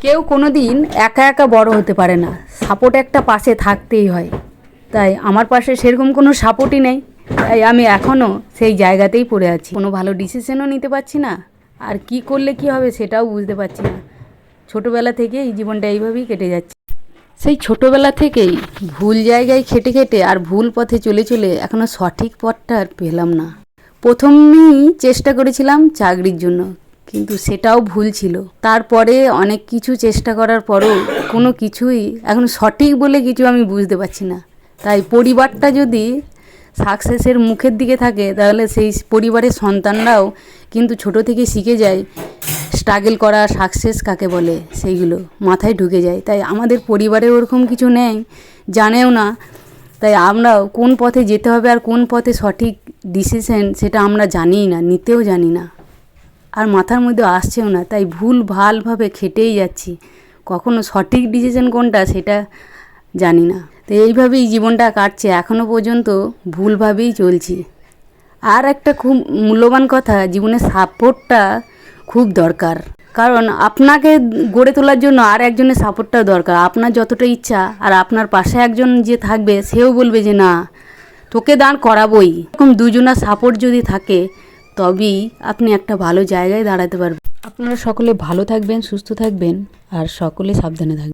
কেউ কোনো দিন একা একা বড় হতে পারে না, সাপোর্ট একটা পাশে থাকতেই হয়। তাই আমার পাশে সেরকম কোনো সাপোর্টই নেই, তাই আমি এখনও সেই জায়গাতেই পড়ে আছি। কোনো ভালো ডিসিশনও নিতে পারছি না, আর কি করলে কি হবে সেটাও বুঝতে পারছি না। ছোটোবেলা থেকে এই জীবনটা এইভাবেই কেটে যাচ্ছে। সেই ছোটোবেলা থেকেই ভুল জায়গায় খেটে খেটে আর ভুল পথে চলে চলে এখনও সঠিক পথটা আর পেলাম না। প্রথমেই চেষ্টা করেছিলাম চাকরির জন্য, কিন্তু সেটাও ভুল ছিল। তারপরে অনেক কিছু চেষ্টা করার পরও কোনো কিছুই এখন সঠিক বলে কিছু আমি বুঝতে পারছি না। তাই পরিবারটা যদি সাকসেসের মুখের দিকে থাকে, তাহলে সেই পরিবারের সন্তানরাও কিন্তু ছোটো থেকে শিখে যায় স্ট্রাগল করা, সাকসেস কাকে বলে, সেইগুলো মাথায় ঢুকে যায়। তাই আমাদের পরিবারে ওরকম কিছু নেই, জানেও না। তাই আমরাও কোন পথে যেতে হবে আর কোন পথে সঠিক ডিসিশন সেটা আমরা জানিই না, নিতেও জানি না, আর মাথার মধ্যে আসছেও না। তাই ভুল ভালভাবে খেটেই যাচ্ছি, কখনো সঠিক ডিসিশন কোনটা সেটা জানি না। তো এইভাবেই জীবনটা কাটছে, এখনও পর্যন্ত ভুলভাবেই চলছি। আর একটা খুব মূল্যবান কথা, জীবনে সাপোর্টটা খুব দরকার। কারণ আপনাকে গড়ে তোলার জন্য আর একজনের সাপোর্টটাও দরকার। আপনার যতটা ইচ্ছা আর আপনার পাশে একজন যে থাকবে সেও বলবে যে না, তোকে দাঁড় করাবোই। এরকম দুজনের সাপোর্ট যদি থাকে, তবেই আপনি একটা ভালো জায়গায় দাঁড়াতে পারবেন। আপনারা সকলে ভালো থাকবেন, সুস্থ থাকবেন, আর সকলে সাবধানে থাকবেন।